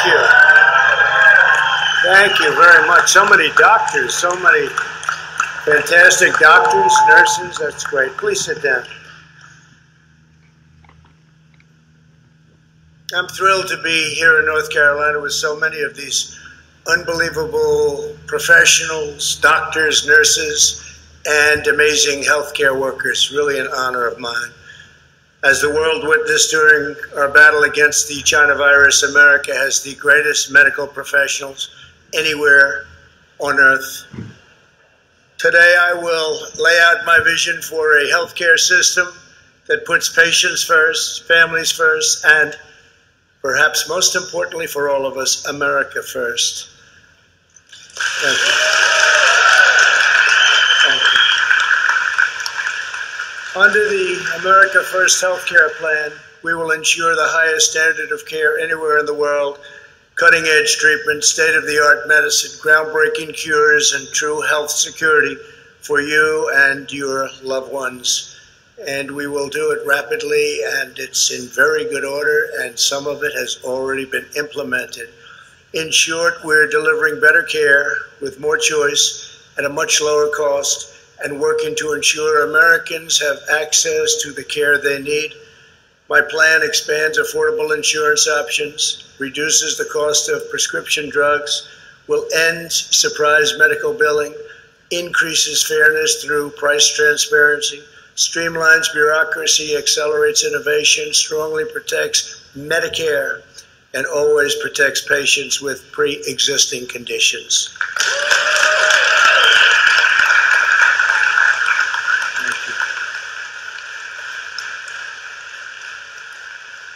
you. Thank you very much. So many doctors, so many fantastic doctors, nurses. That's great. Please sit down. I'm thrilled to be here in North Carolina with so many of these unbelievable professionals, doctors, nurses, and amazing healthcare workers. Really an honor of mine. As the world witnessed during our battle against the China virus, America has the greatest medical professionals anywhere on earth. Today I will lay out my vision for a healthcare system that puts patients first, families first, and perhaps most importantly for all of us, America first. Thank you. Thank you. Under the America First healthcare plan, we will ensure the highest standard of care anywhere in the world, cutting-edge treatment, state-of-the-art medicine, groundbreaking cures, and true health security for you and your loved ones. And we will do it rapidly, and it's in very good order, and some of it has already been implemented. In short, we're delivering better care with more choice at a much lower cost and working to ensure Americans have access to the care they need. My plan expands affordable insurance options, reduces the cost of prescription drugs, will end surprise medical billing, increases fairness through price transparency, streamlines bureaucracy, accelerates innovation, strongly protects Medicare, and always protects patients with pre-existing conditions.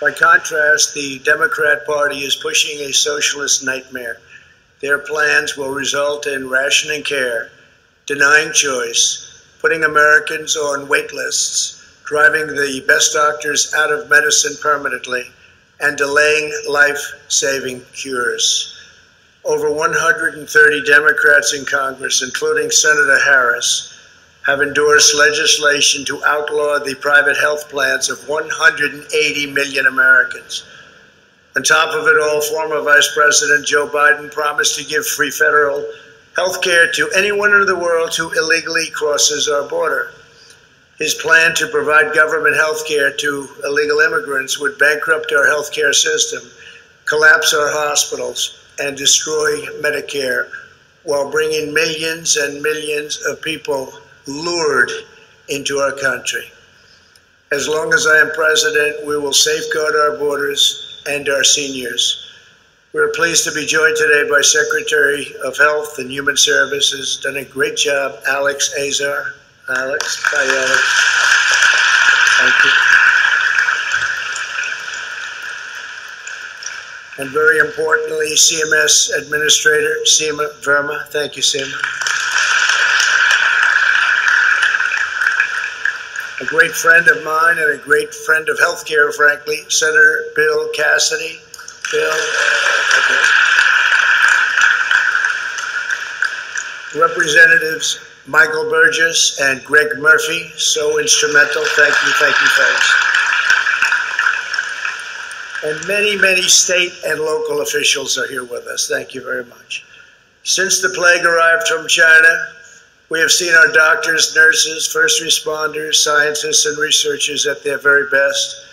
By contrast, the Democrat Party is pushing a socialist nightmare. Their plans will result in rationing care, denying choice, putting Americans on wait lists, driving the best doctors out of medicine permanently, and delaying life-saving cures. Over 130 Democrats in Congress, including Senator Harris, have endorsed legislation to outlaw the private health plans of 180 million Americans. On top of it all, former Vice President Joe Biden promised to give free federal health care to anyone in the world who illegally crosses our border. His plan to provide government health care to illegal immigrants would bankrupt our health care system, collapse our hospitals, and destroy Medicare, while bringing millions and millions of people lured into our country. As long as I am president, we will safeguard our borders and our seniors. We're pleased to be joined today by Secretary of Health and Human Services, done a great job, Alex Azar. Alex, hi Alex. Thank you. And very importantly, CMS Administrator, Seema Verma. Thank you, Seema. A great friend of mine and a great friend of healthcare, frankly, Senator Bill Cassidy. Bill. Okay. Representatives Michael Burgess and Greg Murphy, so instrumental. Thank you, folks. And many, many state and local officials are here with us. Thank you very much. Since the plague arrived from China, we have seen our doctors, nurses, first responders, scientists, and researchers at their very best.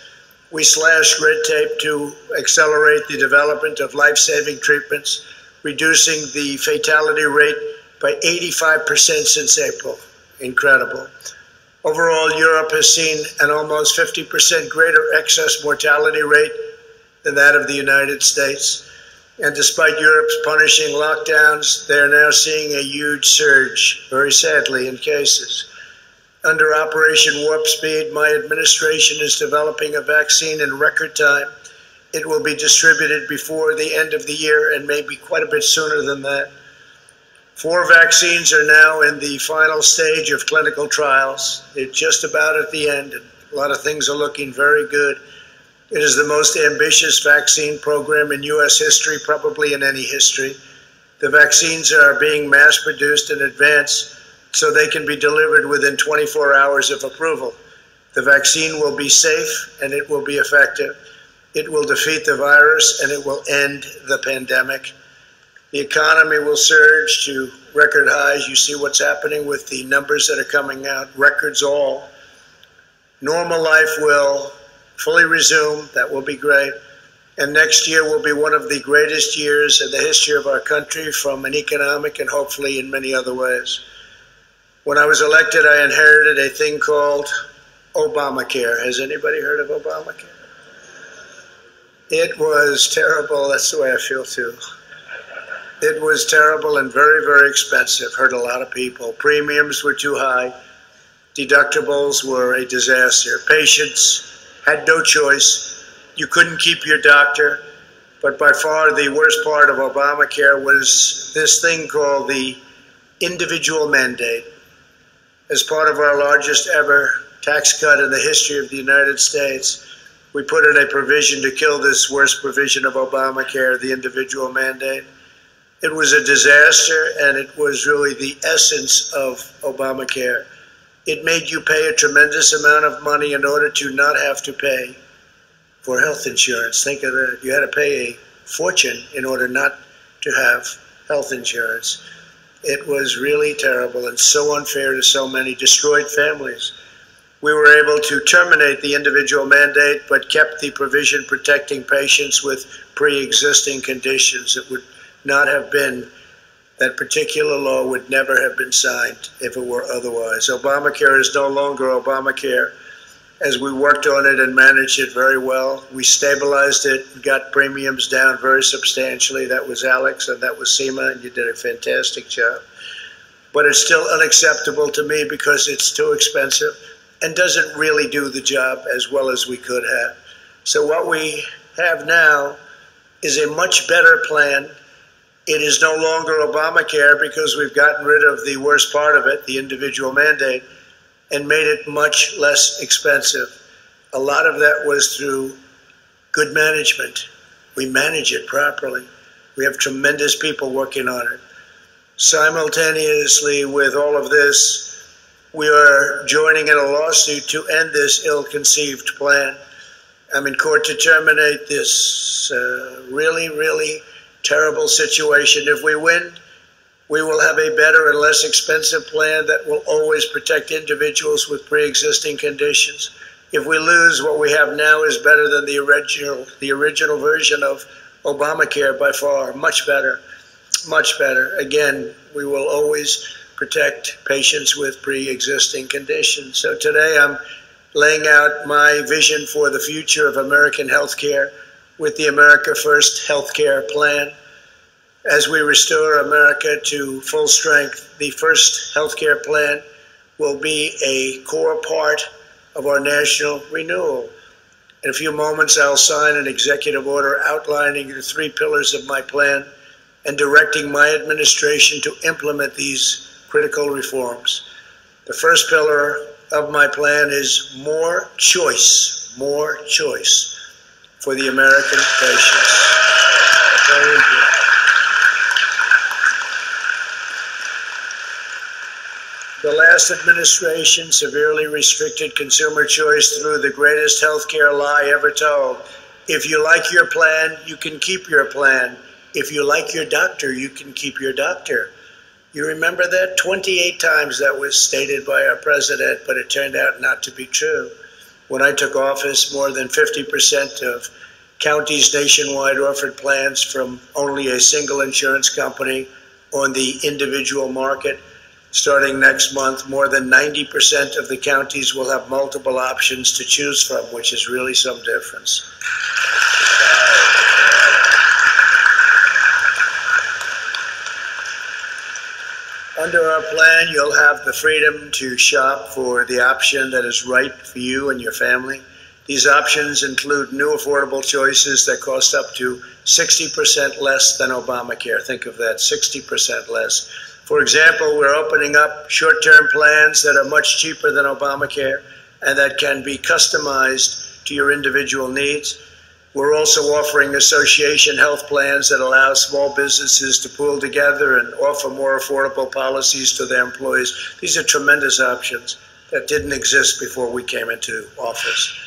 We slashed red tape to accelerate the development of life-saving treatments, reducing the fatality rate by 85% since April. Incredible. Overall, Europe has seen an almost 50% greater excess mortality rate than that of the United States. And despite Europe's punishing lockdowns, they are now seeing a huge surge, very sadly, in cases. Under Operation Warp Speed, my administration is developing a vaccine in record time. It will be distributed before the end of the year and maybe quite a bit sooner than that. 4 vaccines are now in the final stage of clinical trials. They're just about at the end, and a lot of things are looking very good. It is the most ambitious vaccine program in U.S. history, probably in any history. The vaccines are being mass-produced in advance so they can be delivered within 24 hours of approval. The vaccine will be safe and it will be effective. It will defeat the virus and it will end the pandemic. The economy will surge to record highs. You see what's happening with the numbers that are coming out, records all. Normal life will fully resume. That will be great. And next year will be one of the greatest years in the history of our country from an economic and hopefully in many other ways. When I was elected, I inherited a thing called Obamacare. Has anybody heard of Obamacare? It was terrible. That's the way I feel too. It was terrible and very, very expensive. Hurt a lot of people. Premiums were too high. Deductibles were a disaster. Patients had no choice. You couldn't keep your doctor. But by far the worst part of Obamacare was this thing called the individual mandate. As part of our largest ever tax cut in the history of the United States, we put in a provision to kill this worst provision of Obamacare, the individual mandate. It was a disaster, and it was really the essence of Obamacare. It made you pay a tremendous amount of money in order to not have to pay for health insurance. Think of that. You had to pay a fortune in order not to have health insurance. It was really terrible and so unfair to so many, destroyed families. We were able to terminate the individual mandate, but kept the provision protecting patients with pre-existing conditions. It would not have been, that particular law would never have been signed if it were otherwise. Obamacare is no longer Obamacare. As we worked on it and managed it very well, we stabilized it, got premiums down very substantially. That was Alex and that was Seema, and you did a fantastic job. But it's still unacceptable to me because it's too expensive and doesn't really do the job as well as we could have. So what we have now is a much better plan. It is no longer Obamacare because we've gotten rid of the worst part of it, the individual mandate, and made it much less expensive. A lot of that was through good management. We manage it properly. We have tremendous people working on it. Simultaneously with all of this, we are joining in a lawsuit to end this ill-conceived plan. I'm in court to terminate this really, really terrible situation. If we win, we will have a better and less expensive plan that will always protect individuals with pre-existing conditions. If we lose, what we have now is better than the original version of Obamacare by far. Much better, much better. Again, we will always protect patients with pre-existing conditions. So today I'm laying out my vision for the future of American healthcare with the America First healthcare plan. As we restore America to full strength, the first healthcare plan will be a core part of our national renewal. In a few moments, I'll sign an executive order outlining the 3 pillars of my plan and directing my administration to implement these critical reforms. The first pillar of my plan is more choice for the American patients. Very important. The last administration severely restricted consumer choice through the greatest healthcare lie ever told. If you like your plan, you can keep your plan. If you like your doctor, you can keep your doctor. You remember that? 28 times that was stated by our president, but it turned out not to be true. When I took office, more than 50% of counties nationwide offered plans from only a single insurance company on the individual market. Starting next month, more than 90% of the counties will have multiple options to choose from, which is really some difference. Under our plan, you'll have the freedom to shop for the option that is right for you and your family. These options include new affordable choices that cost up to 60% less than Obamacare. Think of that, 60% less. For example, we're opening up short-term plans that are much cheaper than Obamacare and that can be customized to your individual needs. We're also offering association health plans that allow small businesses to pool together and offer more affordable policies to their employees. These are tremendous options that didn't exist before we came into office.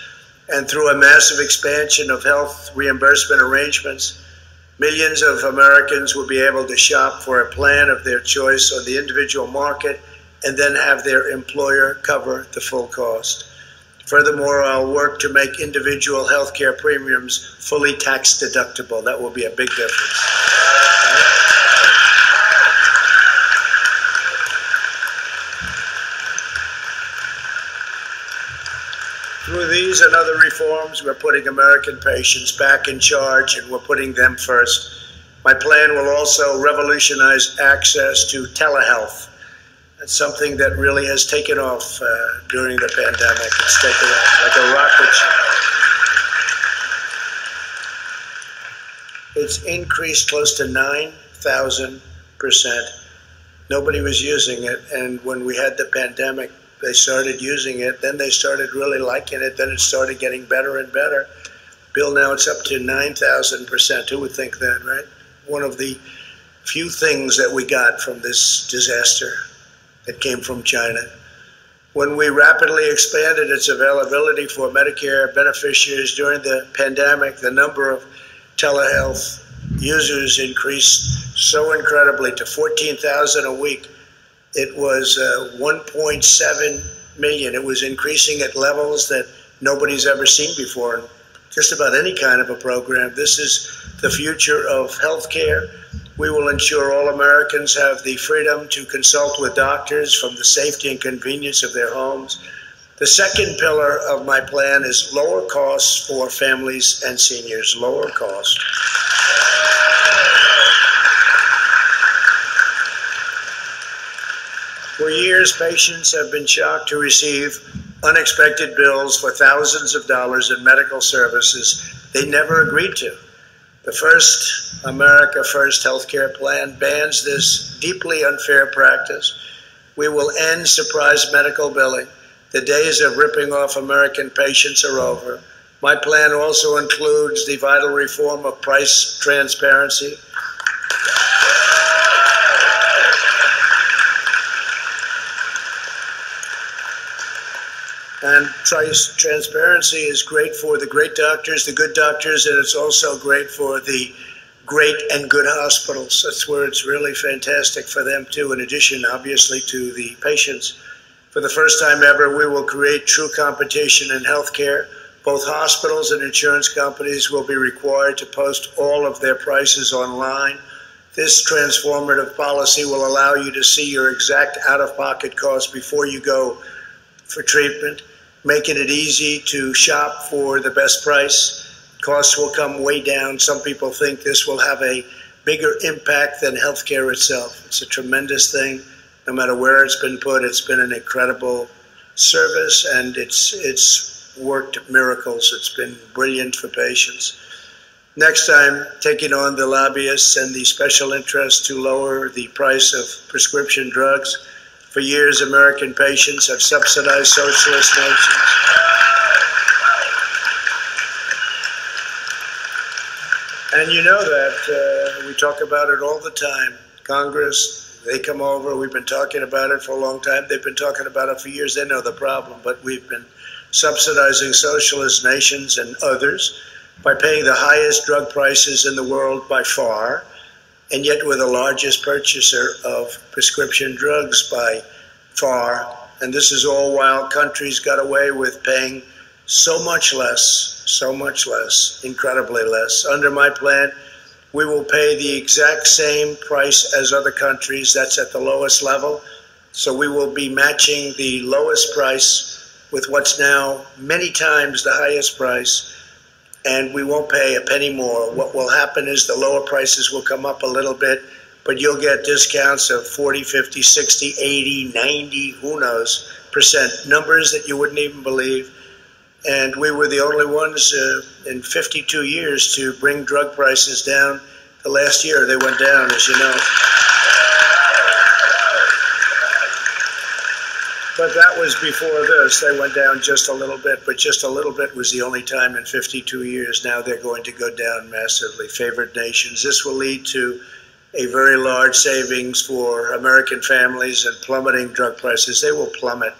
And through a massive expansion of health reimbursement arrangements, millions of Americans will be able to shop for a plan of their choice on the individual market and then have their employer cover the full cost. Furthermore, I'll work to make individual health care premiums fully tax deductible. That will be a big difference. Through these and other reforms, we're putting American patients back in charge, and we're putting them first. My plan will also revolutionize access to telehealth. That's something that really has taken off during the pandemic. It's taken off like a rocket ship. It's increased close to 9,000%. Nobody was using it, and when we had the pandemic, they started using it, then they started really liking it, then it started getting better and better. Bill, now it's up to 9,000%. Who would think that, right? One of the few things that we got from this disaster that came from China. When we rapidly expanded its availability for Medicare beneficiaries during the pandemic, the number of telehealth users increased so incredibly to 14,000 a week. It was 1.7 million. It was increasing at levels that nobody's ever seen before in just about any kind of a program. This is the future of healthcare. We will ensure all Americans have the freedom to consult with doctors from the safety and convenience of their homes. The second pillar of my plan is lower costs for families and seniors. Lower cost. For years, patients have been shocked to receive unexpected bills for thousands of dollars in medical services they never agreed to. The first America First healthcare plan bans this deeply unfair practice. We will end surprise medical billing. The days of ripping off American patients are over. My plan also includes the vital reform of price transparency. And price transparency is great for the great doctors, the good doctors, and it's also great for the great and good hospitals. That's where it's really fantastic for them too, in addition, obviously, to the patients. For the first time ever, we will create true competition in healthcare. Both hospitals and insurance companies will be required to post all of their prices online. This transformative policy will allow you to see your exact out-of-pocket costs before you go for treatment, making it easy to shop for the best price. Costs will come way down. Some people think this will have a bigger impact than healthcare itself. It's a tremendous thing. No matter where it's been put, it's been an incredible service, and it's worked miracles. It's been brilliant for patients. Next time, taking on the lobbyists and the special interests to lower the price of prescription drugs. For years, American patients have subsidized socialist nations. And you know that we talk about it all the time. Congress, they come over. We've been talking about it for a long time. They've been talking about it for years. They know the problem. But we've been subsidizing socialist nations and others by paying the highest drug prices in the world by far, and yet we're the largest purchaser of prescription drugs by far. And this is all while countries got away with paying so much less, incredibly less. Under my plan, we will pay the exact same price as other countries. That's at the lowest level. So we will be matching the lowest price with what's now many times the highest price. And we won't pay a penny more. What will happen is the lower prices will come up a little bit, but you'll get discounts of 40, 50, 60, 80, 90, who knows, percent, numbers that you wouldn't even believe. And we were the only ones in 52 years to bring drug prices down. The last year they went down, as you know. But that was before this. They went down just a little bit, but just a little bit was the only time in 52 years. Now they're going to go down massively. Favored nations. This will lead to a very large savings for American families and plummeting drug prices. They will plummet.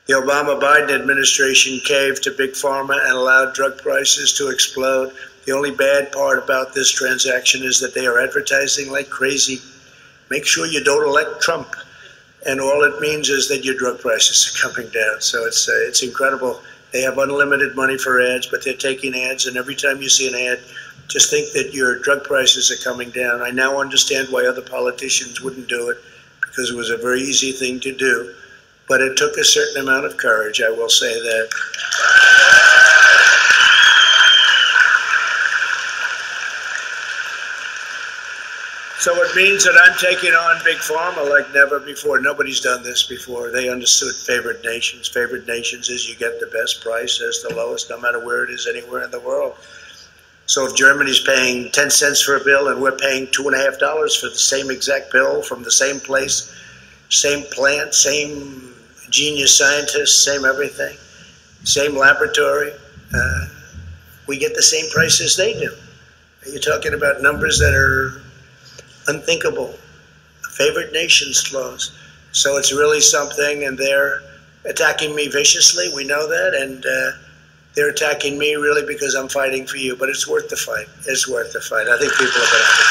The Obama-Biden administration caved to Big Pharma and allowed drug prices to explode. The only bad part about this transaction is that they are advertising like crazy. Make sure you don't elect Trump. And all it means is that your drug prices are coming down. So it's incredible. They have unlimited money for ads, but they're taking ads, and every time you see an ad, just think that your drug prices are coming down. I now understand why other politicians wouldn't do it, because it was a very easy thing to do. But it took a certain amount of courage, I will say that. So it means that I'm taking on Big Pharma like never before. Nobody's done this before. They understood favored nations. Favored nations is you get the best price as the lowest, no matter where it is, anywhere in the world. So if Germany's paying 10 cents for a bill and we're paying $2.50 for the same exact bill from the same place, same plant, same genius scientists, same everything, same laboratory, we get the same price as they do. You're talking about numbers that are unthinkable. Favored nations clause. So it's really something, and they're attacking me viciously. We know that, and they're attacking me really because I'm fighting for you. But it's worth the fight. It's worth the fight. I think people are going to have it.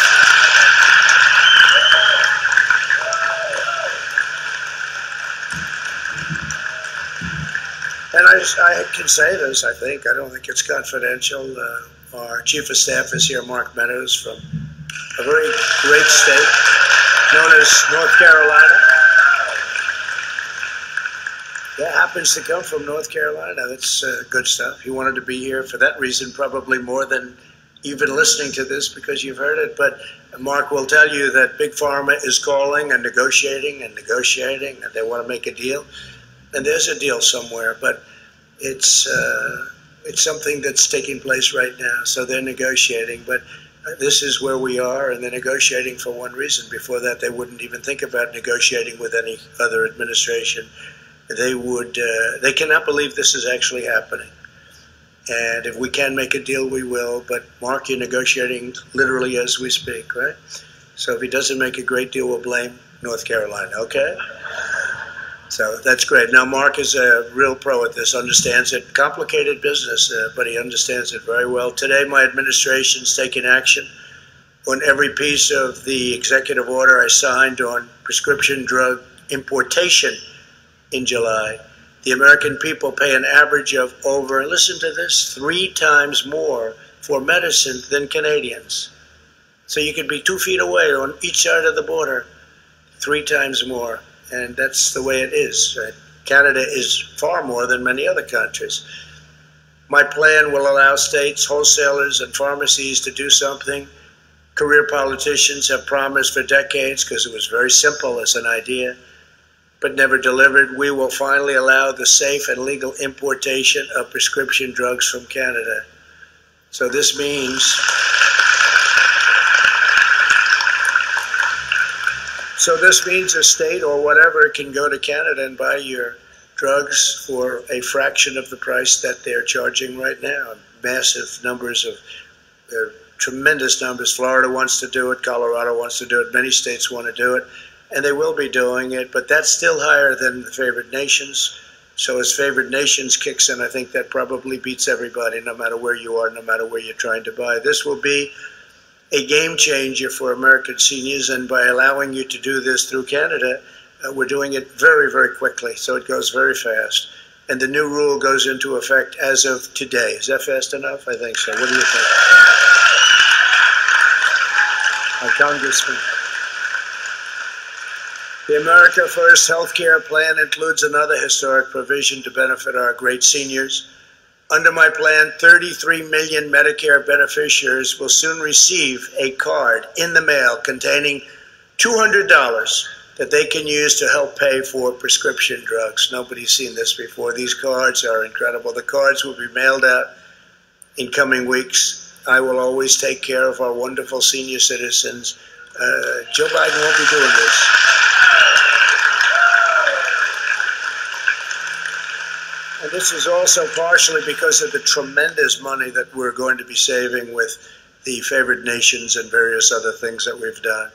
And I can say this, I think. I don't think it's confidential. Our chief of staff is here, Mark Meadows, from a very great state known as North Carolina. Yeah, happens to come from North Carolina. That's good stuff. He wanted to be here for that reason, probably more than even listening to this because you've heard it. But Mark will tell you that Big Pharma is calling and negotiating, and they want to make a deal. And there's a deal somewhere, but it's something that's taking place right now. So they're negotiating, but this is where we are, and they're negotiating for one reason. Before that, they wouldn't even think about negotiating with any other administration. They cannot believe this is actually happening. And if we can make a deal, we will. But Mark, you're negotiating literally as we speak, right? So if he doesn't make a great deal, we'll blame North Carolina, okay? So that's great. Now, Mark is a real pro at this, understands it. Complicated business, but he understands it very well. Today, my administration's taking action on every piece of the executive order I signed on prescription drug importation in July. The American people pay an average of over, listen to this, 3 times more for medicine than Canadians. So you could be 2 feet away on each side of the border, 3 times more. And that's the way it is. Canada is far more than many other countries. My plan will allow states, wholesalers, and pharmacies to do something career politicians have promised for decades because it was very simple as an idea, but never delivered. We will finally allow the safe and legal importation of prescription drugs from Canada. So this means a state or whatever can go to Canada and buy your drugs for a fraction of the price that they're charging right now. Massive numbers of, tremendous numbers. Florida wants to do it. Colorado wants to do it. Many states want to do it. And they will be doing it. But that's still higher than the favored nations. So as favored nations kicks in, I think that probably beats everybody, no matter where you are, no matter where you're trying to buy. This will be a game changer for American seniors, and by allowing you to do this through Canada, we're doing it very, very quickly, so it goes very fast. And the new rule goes into effect as of today. Is that fast enough? I think so. What do you think? Our Congressman. The America First health care plan includes another historic provision to benefit our great seniors. Under my plan, 33 million Medicare beneficiaries will soon receive a card in the mail containing $200 that they can use to help pay for prescription drugs. Nobody's seen this before. These cards are incredible. The cards will be mailed out in coming weeks. I will always take care of our wonderful senior citizens. Joe Biden won't be doing this. And this is also partially because of the tremendous money that we're going to be saving with the favored nations and various other things that we've done.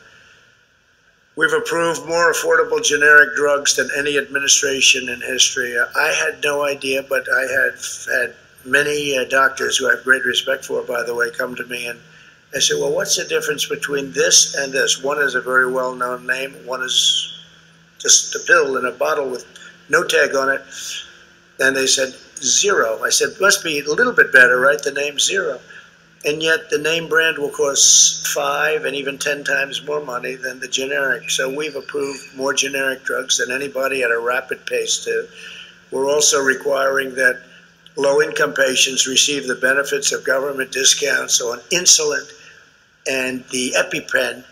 We've approved more affordable generic drugs than any administration in history. I had no idea, but I have had many doctors who I have great respect for, by the way, come to me and I said, well, what's the difference between this and this? One is a very well-known name. One is just a pill in a bottle with no tag on it. And they said, zero. I said, must be a little bit better, right? The name zero. And yet the name brand will cost 5 and even 10 times more money than the generic. So we've approved more generic drugs than anybody at a rapid pace too. We're also requiring that low-income patients receive the benefits of government discounts on insulin and the EpiPen,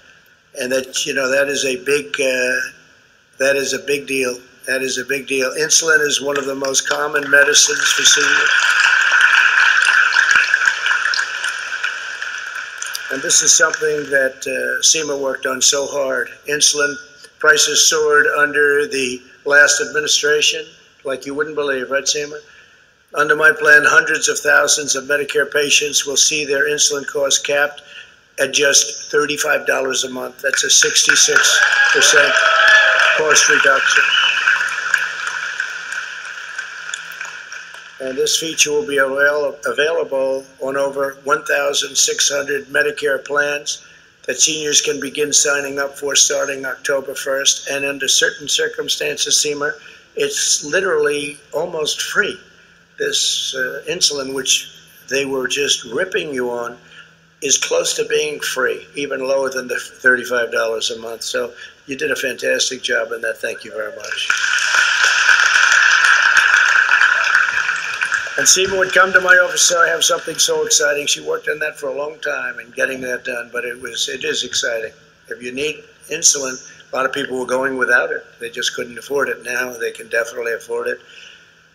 and that, you know, that is a big deal. That is a big deal. Insulin is one of the most common medicines for seniors. And this is something that SEMA worked on so hard. Insulin prices soared under the last administration, like you wouldn't believe, right, SEMA? Under my plan, hundreds of thousands of Medicare patients will see their insulin costs capped at just $35 a month. That's a 66% cost reduction. And this feature will be available on over 1,600 Medicare plans that seniors can begin signing up for starting October 1st. And under certain circumstances, SEMA, it's literally almost free. This insulin, which they were just ripping you on, is close to being free, even lower than the $35 a month. So you did a fantastic job in that. Thank you very much. And SEMA would come to my office and say, I have something so exciting. She worked on that for a long time and getting that done, but it is exciting. If you need insulin, a lot of people were going without it. They just couldn't afford it. Now they can definitely afford it.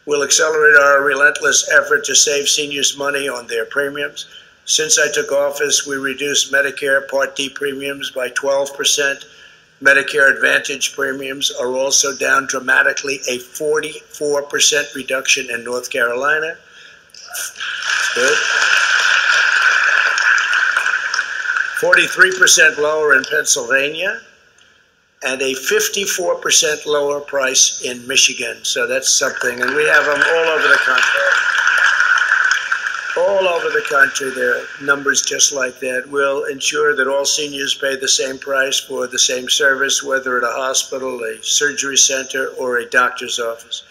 We'll accelerate our relentless effort to save seniors money on their premiums. Since I took office, we reduced Medicare Part D premiums by 12%. Medicare Advantage premiums are also down dramatically, a 44% reduction in North Carolina. Good. 43% lower in Pennsylvania, and a 54% lower price in Michigan. So that's something, and we have them all over the country. All over the country, there are numbers just like that. We'll ensure that all seniors pay the same price for the same service, whether at a hospital, a surgery center, or a doctor's office.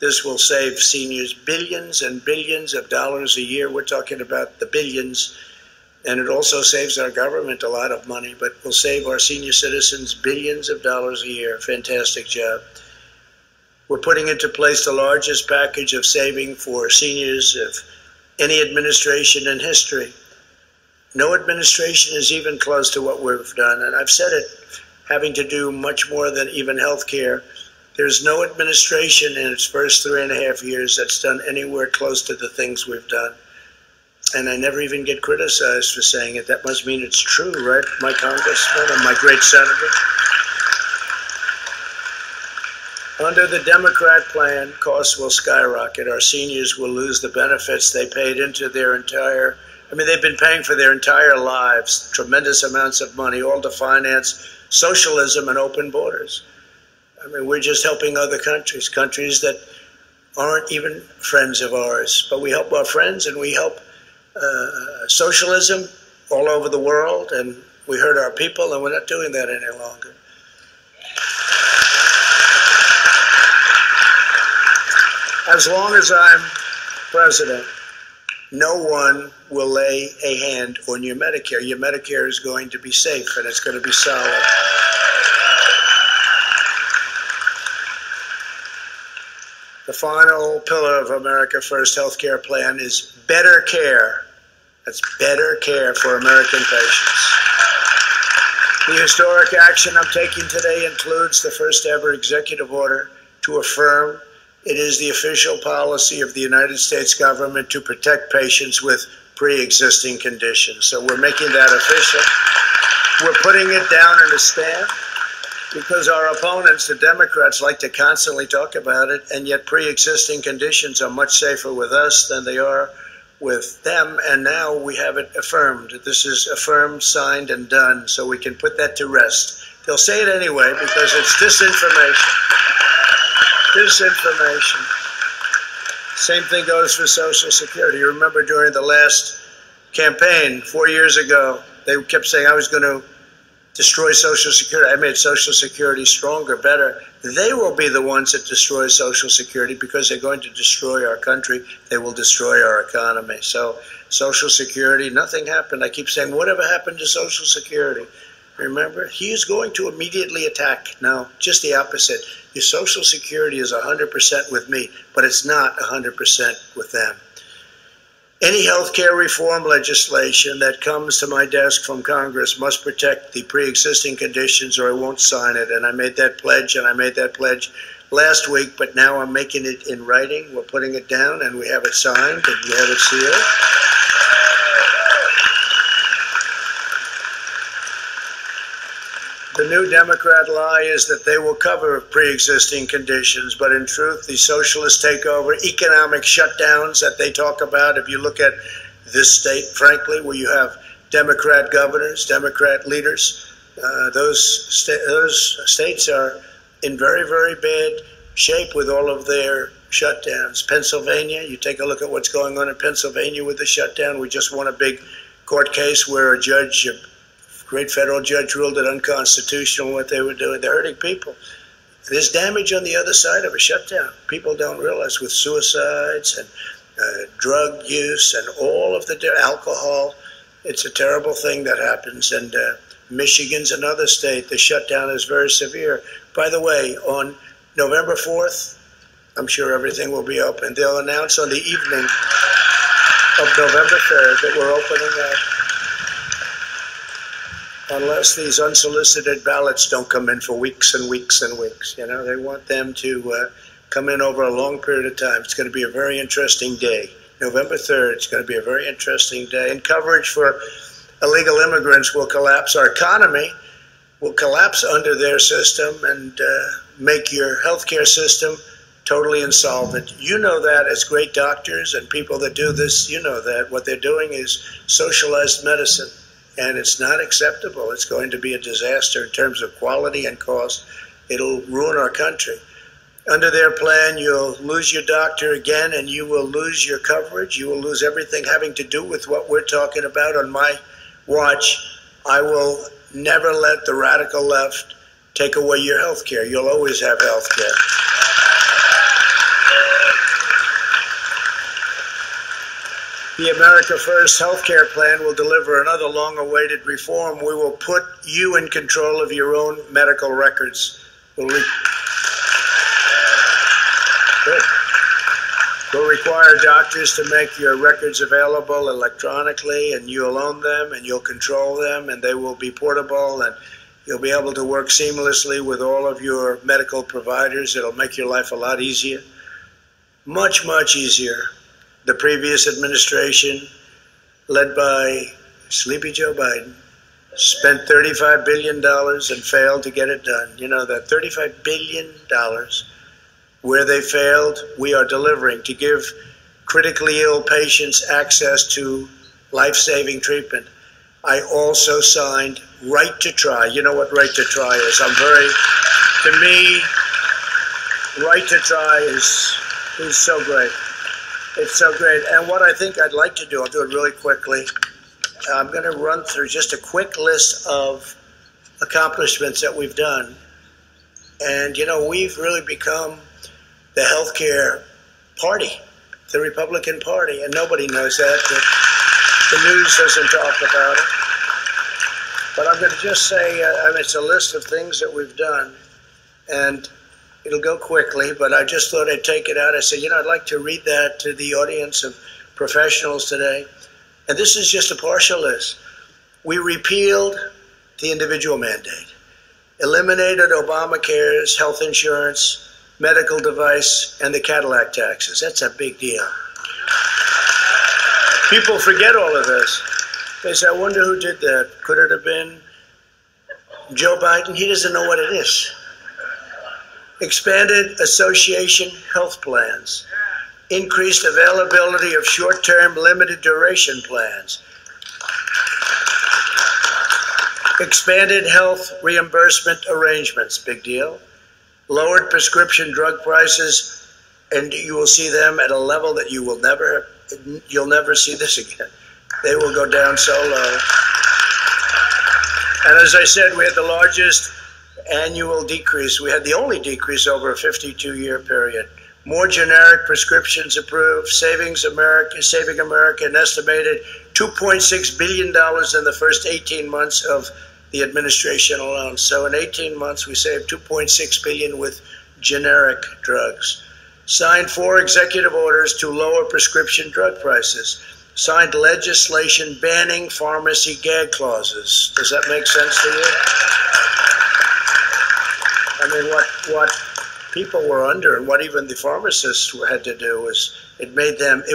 This will save seniors billions and billions of dollars a year. We're talking about the billions. And it also saves our government a lot of money, but will save our senior citizens billions of dollars a year. Fantastic job. We're putting into place the largest package of saving for seniors of any administration in history. No administration is even close to what we've done. And I've said it, having to do much more than even health care. There's no administration in its first 3.5 years that's done anywhere close to the things we've done. And I never even get criticized for saying it. That must mean it's true, right, my congressman and my great senator? Under the Democrat plan, costs will skyrocket. Our seniors will lose the benefits they paid into their entire, they've been paying for their entire lives, tremendous amounts of money, all to finance socialism and open borders. We're just helping other countries, countries that aren't even friends of ours. But we help our friends, and we help socialism all over the world, and we hurt our people, and we're not doing that any longer. As long as I'm president, no one will lay a hand on your Medicare. Your Medicare is going to be safe, and it's going to be solid. The final pillar of America First healthcare plan is better care. That's better care for American patients. The historic action I'm taking today includes the first ever executive order to affirm it is the official policy of the United States government to protect patients with pre-existing conditions. So we're making that official. We're putting it down in a stamp because our opponents, the Democrats, like to constantly talk about it, and yet pre-existing conditions are much safer with us than they are with them, and now we have it affirmed. This is affirmed, signed, and done, so we can put that to rest. They'll say it anyway because it's disinformation. Disinformation. Same thing goes for Social Security. You remember during the last campaign 4 years ago, they kept saying I was going to destroy Social Security. I made Social Security stronger, better. They will be the ones that destroy Social Security because they're going to destroy our country. They will destroy our economy. So Social Security, nothing happened. I keep saying, whatever happened to Social Security? Remember, he is going to immediately attack. No, just the opposite. Your Social Security is 100% with me, but it's not 100% with them. Any health care reform legislation that comes to my desk from Congress must protect the pre-existing conditions or I won't sign it. And I made that pledge, and I made that pledge last week, but now I'm making it in writing. We're putting it down, and we have it signed, and we have it sealed. The new Democrat lie is that they will cover pre-existing conditions, but in truth, the socialist takeover, economic shutdowns that they talk about, if you look at this state, frankly, where you have Democrat governors, Democrat leaders, those states are in very, very bad shape with all of their shutdowns. Pennsylvania, you take a look at what's going on in Pennsylvania with the shutdown. We just won a big court case where a judge, great federal judge, ruled it unconstitutional what they were doing. They're hurting people. There's damage on the other side of a shutdown. People don't realize with suicides and drug use and all of the alcohol. It's a terrible thing that happens. And Michigan's another state. The shutdown is very severe. By the way, on November 4th, I'm sure everything will be open. They'll announce on the evening of November 3rd that we're opening up. Unless these unsolicited ballots don't come in for weeks and weeks and weeks. You know, they want them to come in over a long period of time. It's going to be a very interesting day. November 3rd, it's going to be a very interesting day. And coverage for illegal immigrants will collapse. Our economy will collapse under their system and make your healthcare system totally insolvent. You know that as great doctors and people that do this, you know that. What they're doing is socialized medicine. And it's not acceptable. It's going to be a disaster in terms of quality and cost. It'll ruin our country. Under their plan, you'll lose your doctor again, and you will lose your coverage. You will lose everything having to do with what we're talking about on my watch. I will never let the radical left take away your health care. You'll always have health care. The America First health care plan will deliver another long-awaited reform. We will put you in control of your own medical records. We'll require doctors to make your records available electronically, and you'll own them, and you'll control them, and they will be portable, and you'll be able to work seamlessly with all of your medical providers. It'll make your life a lot easier, much, much easier. The previous administration, led by Sleepy Joe Biden, spent $35 billion and failed to get it done. You know that $35 billion. Where they failed, we are delivering to give critically ill patients access to life-saving treatment. I also signed Right to Try. You know what Right to Try is. To me, Right to Try is so great. It's so great. And what I think I'd like to do, I'll do it really quickly. I'm going to run through just a quick list of accomplishments that we've done. And, you know, we've really become the healthcare party, the Republican Party. And nobody knows that. The news doesn't talk about it. But I'm going to just say, it's a list of things that we've done. And it'll go quickly, but I just thought I'd take it out. I said, I'd like to read that to the audience of professionals today. And this is just a partial list. We repealed the individual mandate, eliminated Obamacare's health insurance, medical device, and the Cadillac taxes. That's a big deal. People forget all of this. They say, I wonder who did that. Could it have been Joe Biden? He doesn't know what it is. Expanded association health plans, increased availability of short-term limited duration plans, Expanded health reimbursement arrangements, big deal. Lowered prescription drug prices, and you will see them at a level that you'll never see this again. They will go down so low. And as I said, we had the largest annual decrease. We had the only decrease over a 52-year period. More generic prescriptions approved, saving America an estimated $2.6 billion in the first 18 months of the administration alone. So in 18 months, we saved $2.6 billion with generic drugs. Signed 4 executive orders to lower prescription drug prices. Signed legislation banning pharmacy gag clauses. Does that make sense to you? I mean, what people were under, and what even the pharmacists had to do, was it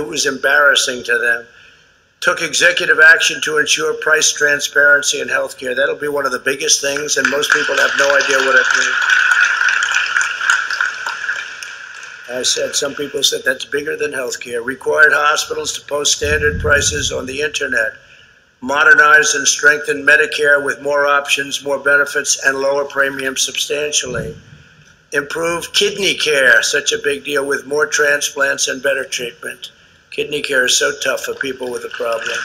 was embarrassing to them. Took executive action to ensure price transparency in healthcare. That'll be one of the biggest things, and most people have no idea what it means. I said, some people said that's bigger than healthcare. Required hospitals to post standard prices on the internet. Modernized and strengthened Medicare with more options, more benefits, and lower premiums substantially. Improved kidney care, such a big deal, with more transplants and better treatment. Kidney care is so tough for people with a problem.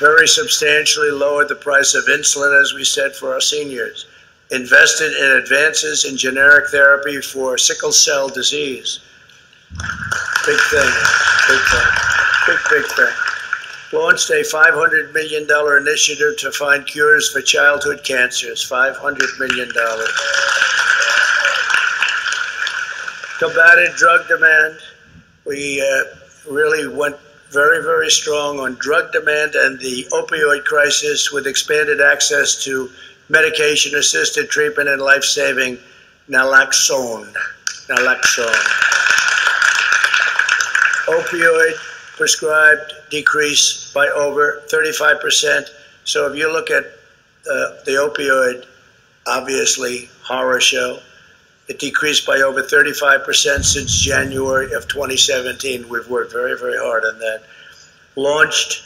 Very substantially lowered the price of insulin, as we said, for our seniors. Invested in advances in generic therapy for sickle cell disease. Big thing, big thing, big thing. Launched a $500 million initiative to find cures for childhood cancers. $500 million. Combated drug demand. We really went very, very strong on drug demand and the opioid crisis with expanded access to medication-assisted treatment and life-saving naloxone. Opioid prescribed decrease by over 35%. So if you look at the opioid, obviously, horror show, it decreased by over 35% since January of 2017. We've worked very, very hard on that. Launched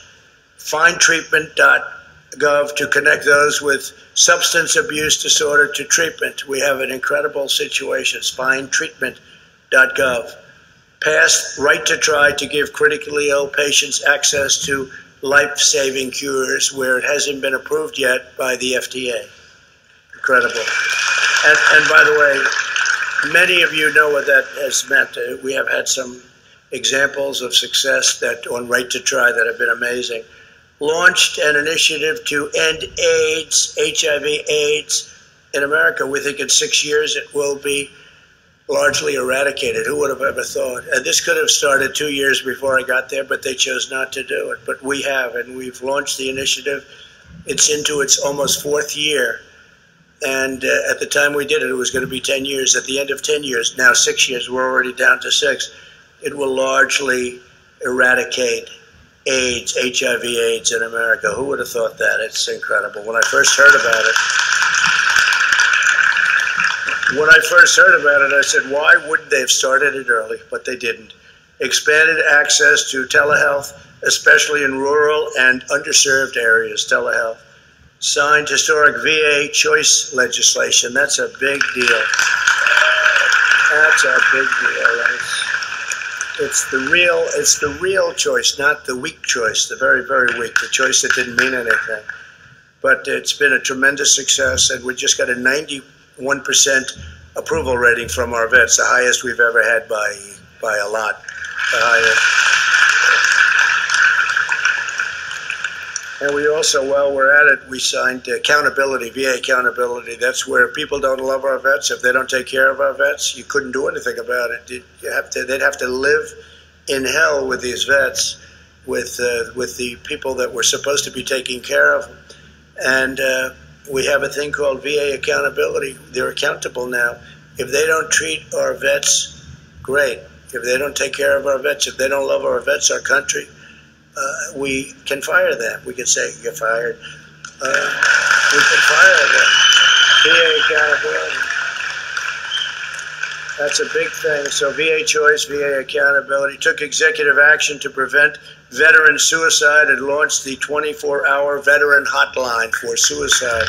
findtreatment.gov to connect those with substance abuse disorder to treatment. We have an incredible situation. Findtreatment.gov. Passed right to try to give critically ill patients access to life-saving cures where it hasn't been approved yet by the FDA. Incredible. And by the way, many of you know what that has meant. We have had some examples of success that on right to try that have been amazing. Launched an initiative to end AIDS, HIV/AIDS in America. We think in 6 years it will be largely eradicated. Who would have ever thought? And this could have started 2 years before I got there, but they chose not to do it. But we have, and we've launched the initiative. It's into its almost 4th year. And at the time we did it, it was going to be 10 years. At the end of 10 years, now 6 years, we're already down to 6. It will largely eradicate AIDS, HIV/AIDS in America. Who would have thought that? It's incredible. When I first heard about it, I said, why wouldn't they have started it early? But they didn't. Expanded access to telehealth, especially in rural and underserved areas, telehealth. Signed historic VA choice legislation. That's a big deal. That's a big deal. It's the real choice, not the weak choice, the very, very weak, the choice that didn't mean anything. But it's been a tremendous success, and we just got a 91% approval rating from our vets, the highest we've ever had by a lot. The highest. And we also, while we're at it, we signed accountability, VA accountability. That's where people don't love our vets. If they don't take care of our vets, you couldn't do anything about it. They'd have to live in hell with these vets, with the people that were supposed to be taking care of them. And we have a thing called VA accountability. They're accountable now. If they don't treat our vets, great. If they don't take care of our vets, if they don't love our vets, our country, we can fire them. We can say, you're fired. We can fire them. VA accountability. That's a big thing. So VA choice, VA accountability, took executive action to prevent veteran suicide and launched the 24-hour veteran hotline for suicide.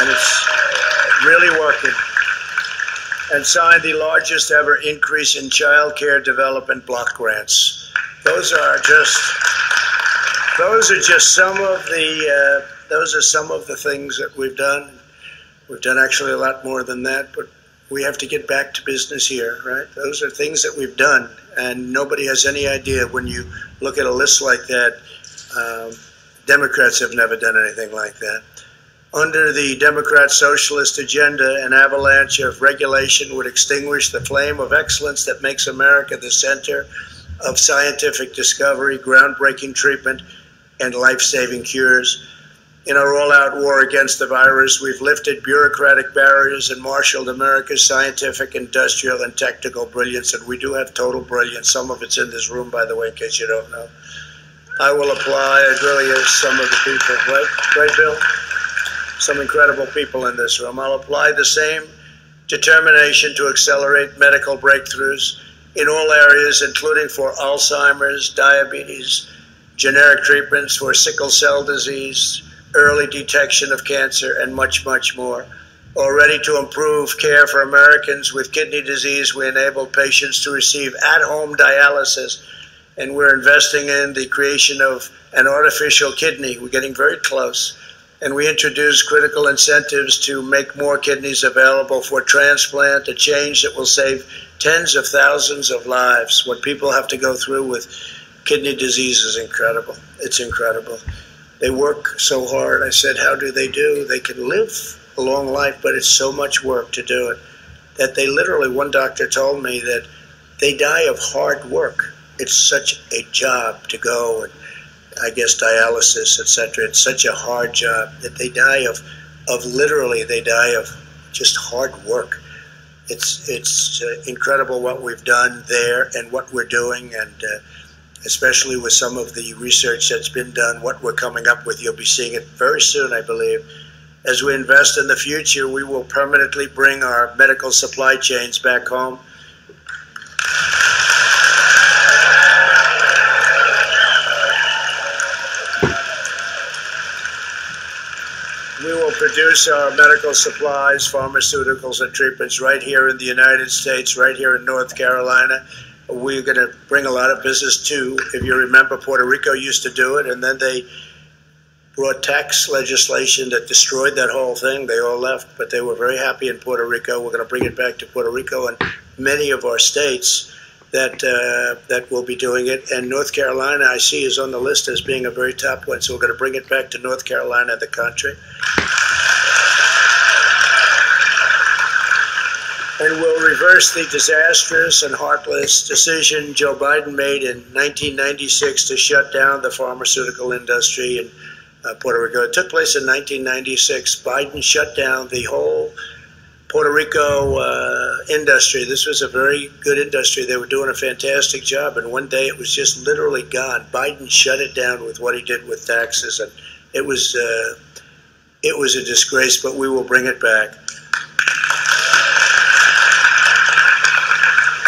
And it's really working. And signed the largest ever increase in child care development block grants. Those are just some of the things that we've done. We've done actually a lot more than that, but we have to get back to business here, right? Those are things that we've done, and nobody has any idea when you look at a list like that. Democrats have never done anything like that. Under the Democrat socialist agenda, an avalanche of regulation would extinguish the flame of excellence that makes America the center of scientific discovery, groundbreaking treatment, and life-saving cures. In our all-out war against the virus, we've lifted bureaucratic barriers and marshaled America's scientific, industrial, and technical brilliance, and we do have total brilliance. Some of it's in this room, by the way, in case you don't know. I will apply, it really is some of the people, right, Bill? Some incredible people in this room. I'll apply the same determination to accelerate medical breakthroughs in all areas, including for Alzheimer's, diabetes, generic treatments for sickle cell disease, early detection of cancer, and much, much more. Already to improve care for Americans with kidney disease, we enable patients to receive at-home dialysis, and we're investing in the creation of an artificial kidney. We're getting very close. And we introduce critical incentives to make more kidneys available for transplant, a change that will save tens of thousands of lives. What people have to go through with kidney disease is incredible. It's incredible. They work so hard. I said, how do they do? They can live a long life, but it's so much work to do it that they literally, one doctor told me that they die of hard work. It's such a job to go and I guess dialysis, etc. It's such a hard job that they die of literally, they die of just hard work. It's incredible what we've done there and what we're doing, and especially with some of the research that's been done, what we're coming up with. You'll be seeing it very soon, I believe. As we invest in the future, we will permanently bring our medical supply chains back home. We will produce our medical supplies, pharmaceuticals, and treatments right here in the United States, right here in North Carolina. We're going to bring a lot of business too. If you remember, Puerto Rico used to do it, and then they brought tax legislation that destroyed that whole thing. They all left, but they were very happy in Puerto Rico. We're going to bring it back to Puerto Rico and many of our states that will be doing it. And North Carolina, I see, is on the list as being a very top one. So we're going to bring it back to North Carolina, the country. And we'll reverse the disastrous and heartless decision Joe Biden made in 1996 to shut down the pharmaceutical industry in Puerto Rico. It took place in 1996. Biden shut down the whole Puerto Rico industry. This was a very good industry. They were doing a fantastic job, and one day it was just literally gone. Biden shut it down with what he did with taxes, and it was a disgrace, but we will bring it back.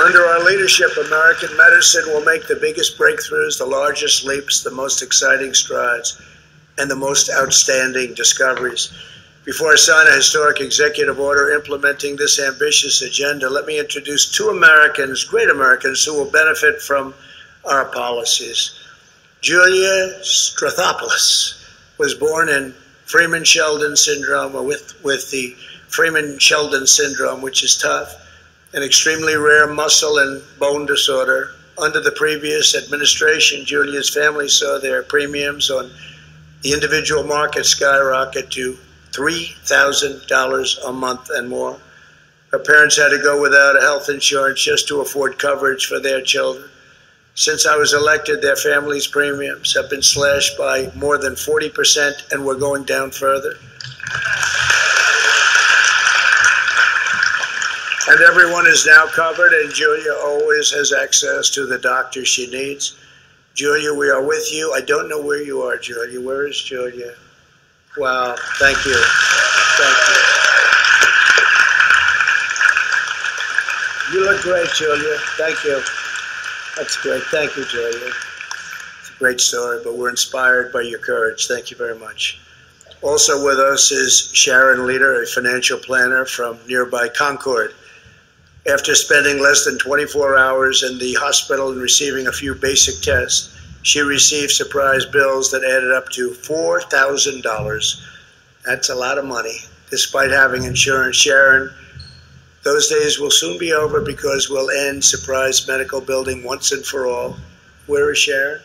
Under our leadership, American medicine will make the biggest breakthroughs, the largest leaps, the most exciting strides, and the most outstanding discoveries. Before I sign a historic executive order implementing this ambitious agenda, let me introduce two Americans, great Americans, who will benefit from our policies. Julia Strathopoulos was born in Freeman-Sheldon syndrome, or with the Freeman-Sheldon syndrome, which is tough, an extremely rare muscle and bone disorder. Under the previous administration, Julia's family saw their premiums on the individual market skyrocket to $3,000 a month and more. Her parents had to go without health insurance just to afford coverage for their children. Since I was elected, their family's premiums have been slashed by more than 40%, and we're going down further. And everyone is now covered, and Julia always has access to the doctor she needs. Julia, we are with you. I don't know where you are, Julia. Where is Julia? Wow, thank you. Thank you. You look great, Julia. Thank you. That's great. Thank you, Julia. It's a great story, but we're inspired by your courage. Thank you very much. Also with us is Sharon Leader, a financial planner from nearby Concord. After spending less than 24 hours in the hospital and receiving a few basic tests, she received surprise bills that added up to $4,000. That's a lot of money, despite having insurance. Sharon, those days will soon be over because we'll end surprise medical billing once and for all. Where is Sharon?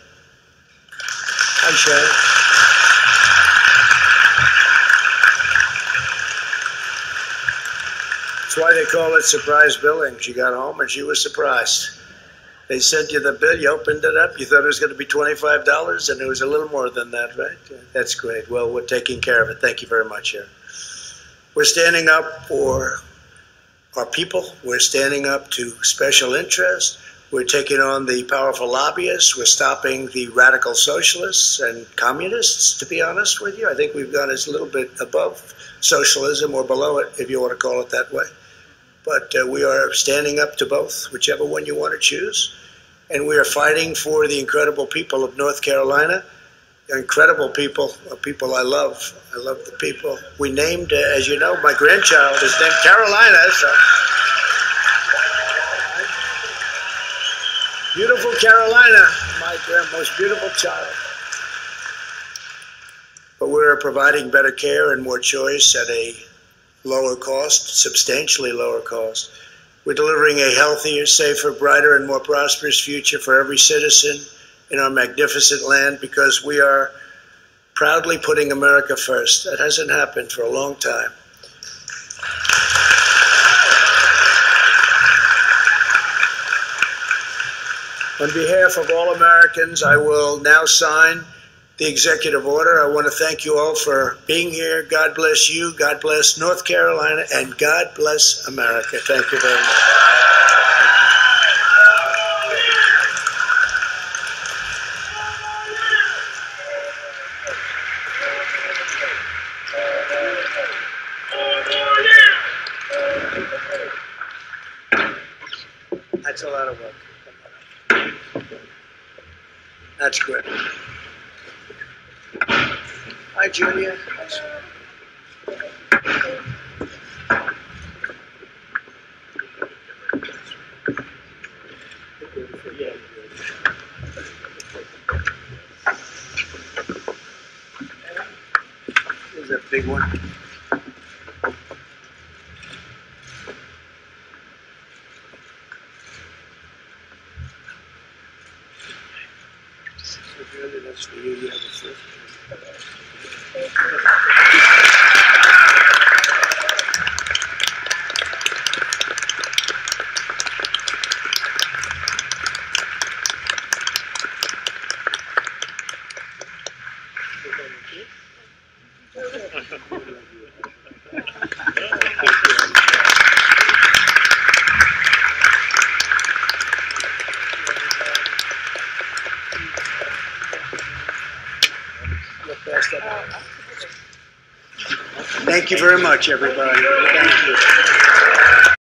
Hi, Sharon. That's why they call it surprise billing. She got home and she was surprised. They sent you the bill, you opened it up, you thought it was going to be $25, and it was a little more than that, right? That's great. Well, we're taking care of it. Thank you very much, Sharon. We're standing up for our people. We're standing up to special interests. We're taking on the powerful lobbyists. We're stopping the radical socialists and communists, to be honest with you. I think we've gone a little bit above socialism or below it, if you want to call it that way. But we are standing up to both, whichever one you want to choose. And we are fighting for the incredible people of North Carolina. Incredible people, people I love. I love the people. We named, as you know, my grandchild is named Carolina. So. Beautiful Carolina, my most beautiful child. But we're providing better care and more choice at a lower cost, substantially lower cost. We're delivering a healthier, safer, brighter, and more prosperous future for every citizen in our magnificent land because we are proudly putting America first. That hasn't happened for a long time. On behalf of all Americans, I will now sign the executive order. I want to thank you all for being here. God bless you. God bless North Carolina. And God bless America. Thank you very much. That's a lot of work. That's good. Hi, Julia. This is a big one. That's for you. You have the first. Thank you very much, everybody. Thank you.